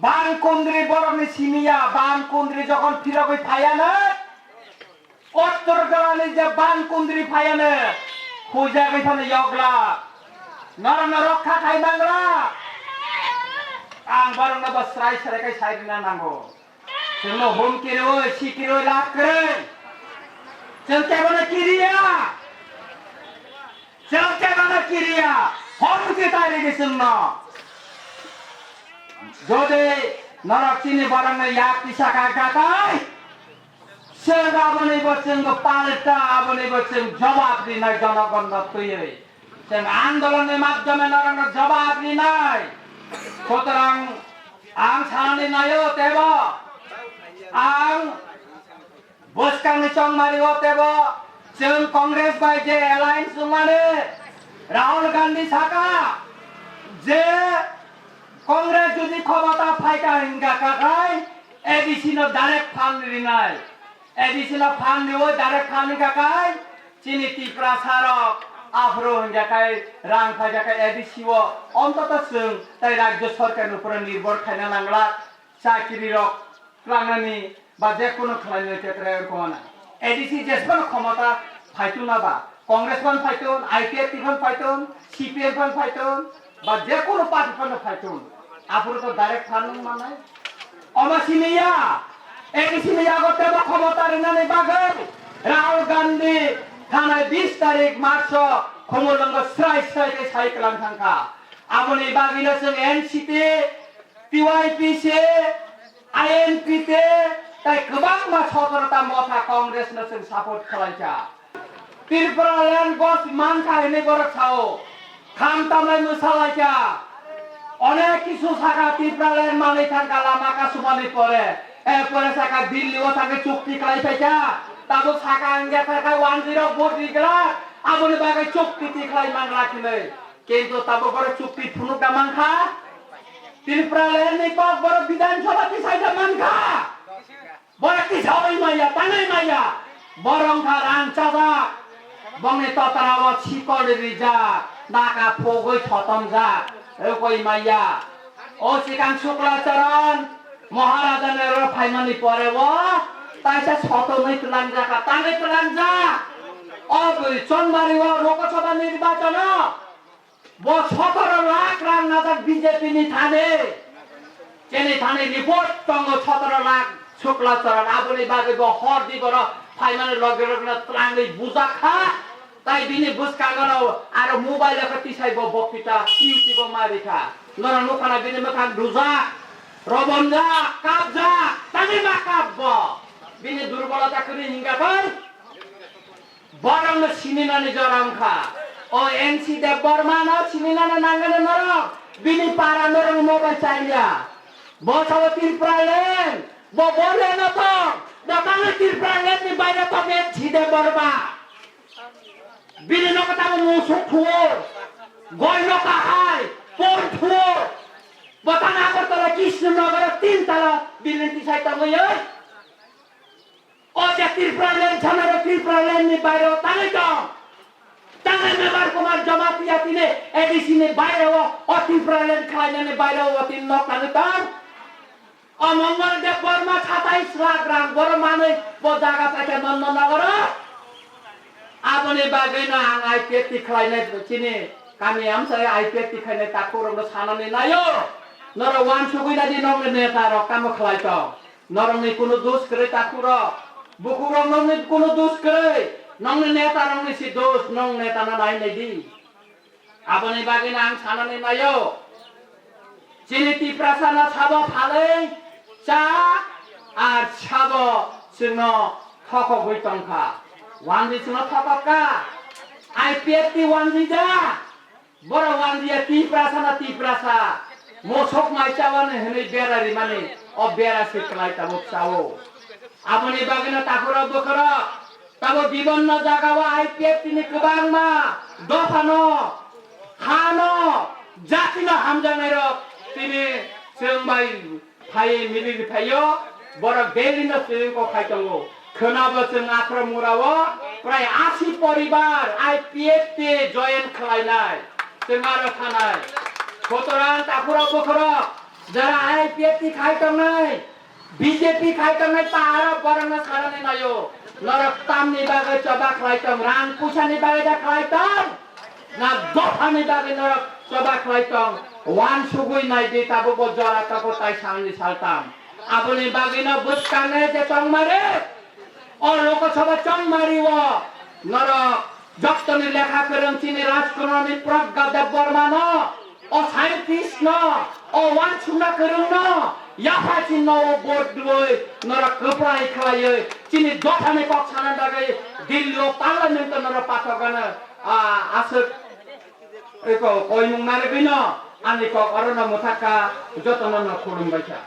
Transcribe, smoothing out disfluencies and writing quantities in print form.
বানকুন্দ্রি বরণে সিমিয়া বানকুন্দ্রি যখন ফিরবে ফায়ানে উত্তর গলানি যে বানকুন্দ্রি ফায়ানে খুঁজা গেছানে ইয়গলা নরন রক্ষা খাই বাংলা आं बारंना बस्राय सरायखाय सायरिना नांगौ जोंनो हमकिरो सिकिरो लाखरे जों केबना किरिया हमके तायरे गेसनो जदे नरकसिनि बारंना याक पिसाका काकाय जों आबोनै बचों पाल्टा आबोनै बचों जवाब दिनाय जनगण तुयै जों आन्दोलननि माध्यमे नरंना जवाब दिनाय সুতরাং आं साननानै नायो तेबो आं बसखांनि चंमारियाव तेबो जों कंग्रेस बायदि एलायन्स दंमाने राहुल गांधी साका जे कंग्रेस जुदि क्षमता फायका हिंगा काकाय एडिसी नो डायरेक्ट फान्ड रिनाय एडिसी नो फान्ड दियो डायरेक्ट फान्ड काकाय चिनि तिप्रा सारक आफ्रो हिंगाखाय रां फायजाखाय एडिसीओ अन्तत जों ताई राज्य सरकारनि उपर निर्भर खायना नांगला साख्रि रक लांनानि बा जेकुनु खालायनो क्षेत्रे रखमाना एडिसी जेसेबां क्षमता फायथुनाबा कंग्रेस फान फायथुन आईपीएफ फान फायथुन सीपीएम फान फायथुन बा जेकुनु पार्टी फान फायथुन आफुर तो डायरेक्ट फान मानाय अमासिनिया एडिसी नि आगते क्षमता रिनानि बागै राहुल गांधी थानाय 20 तारिख मार्च खमलंग स्राय के साइक्लाम थांखा आबोनि बागिनो जों एनसीपी टीवाईपीसी आईएनपी ते ताय गोबां मा सतरता मथा कांग्रेस न जों सापर्ट खालायचा त्रिपुरा लैंड बस मानखा हेने बर छाओ खाम तामलाय मोसालायचा अनेक किसु साका त्रिपुरा लैंड मानै थांखा लामा का सुमानि परे एरपरे साका दिल्ली ओ थांखे चुक्ति खालायफायचा ताबो साका अंगे थाखाय 104 दिगला आबोनि बागै चुक्ति तिखलाय मांगलाखिनै किन्तु ताबो बर चुक्ति फुनुका मांखा त्रिपुरा लैंडनि पाक बर विधानसभा तिसायदा मांखा बर तिसावै माया ताङै माया बरंखा रांचाजा बंनि ततराव छिकल रिजा नाका फोगै छतम जा एकोइ माया ओ सिकां शुक्लाचरण महाराजा नेर फाइमानि परेव ताइसा छतो नै तुलांजाका ताङै तुलांजा अब चनबारीव लोकसभा निर्वाचन वो 17 लाख रां नाजा बीजेपी नि थाने चेने थाने रिपोर्ट तंगो 17 लाख शुक्लाचरण आबोनि बागै बो हर दिबर फाइमानि लगेर ताङै बुजा खा ताइ बिनि बुसका गनो आरो मोबाइल कति साइबो बकिता युट्युब मारिखा नर नखाना बिनि मखान दुजा रबनजा काबजा ताङै माकाब बिनि दुर्बलता करि हिंगाफोर बरंग सिनिनानि जरामखा ओ एनसी देव बर्मा न सिनिनानि नांगने नर बिनि पारा नरंग मोबाइल चाहिया बसाव त्रिपुरा लैंड बो बोले न तो बताङै त्रिपुरा लैंड नि बाहिर त एनसी देव बर्मा बिनि नकता मुसु थुर गय नका हाय पोर थुर बताङ आगरतला कृष्णनगर 3 तला बिनि तिसाइता गयो ओजा त्रिपुरा लैंड छनर त्रिपुरा लैंड नि बाहिर ताङै त ताङै मेबार कुमार जमातिया तिने एडिसी नि बाहिर हो ओ त्रिपुरा लैंड खाइने नि बाहिर हो तिन नकाने त अमंगल देव बर्मा 27 लाख रां बर मानै बो जागा पाके नन्न नगर आबोनि बागैना आं आईपीएफ खाइने चिने कामी आमसाय आईपीएफ खाइने ताखुरंग साननानै नायो नर वान सुगैना दि नंग नेता र काम खालायत नरंनि कुनु दोष करे ताखुर बुकुरं नंनि कुनु दोष करे नंनि नेता नंनि सि दोष नंग नेता ना नाय नैदि आबोनि बागैना आं साननानै नायो चिनि तिप्रासाना साबो फालै चा आर साबो जोंनो थक गैतंखा वानदि जोंनो थकका आईपीएफ ति वानदि जा बर वानदिया तिप्रासा मोसक माइचावाने हनै बेरारि माने अ बेरा सिखलाय ताबो चावो आबोनि बागैना ताखुरा बोखरा ताबो विभिन्न जागावा आईपीएफ तिनि गोबांमा दफानो खानो जातिनो हामजानाय र तिनि जोंबाय फाय मिलि फायो बर बेलिनो जोंको खायतंगो खोनाबो जों आख्रमुराव प्राय 80 परिवार आईपीएफ ति जয়েন खालायनाय जों आरो थानाय खतरान ताखुरा बोखरा যারা আইপিএফটি খাইতাম নাই বিজেপি খাইতাম নাই তাহারা বরং খারানে নাইও নরক তামনি বাগে চবা খাইতাম রাং পুছানি বাগে যা খাইতাম না দফানি বাগে নরক চবা খাইতাম ওয়ান সুগুই নাই দি তাবো বো জরা তাবো তাই সামনে সালতাম আপনি বাগে না বুঝকানে যে চং মারে ও লোকসভা চং মারিব নরক যতনি লেখা করেন চিনি রাজকুমারী প্রজ্ঞা দেব বর্মা ও সাইন্টিস্ট ও ওয়ান সুনা করুন ইয়াফা চিহ্ন ও বোর্ড লই নরা কপড়াই খাইয়ে চিনি দফানি পক্ষানা দাগে দিল্লি পার্লামেন্ট নরা পাঠকানা আছে एको কইনুং মারে বিনো আনি ক অরনা মুথাকা যতন খুলুম বাইছা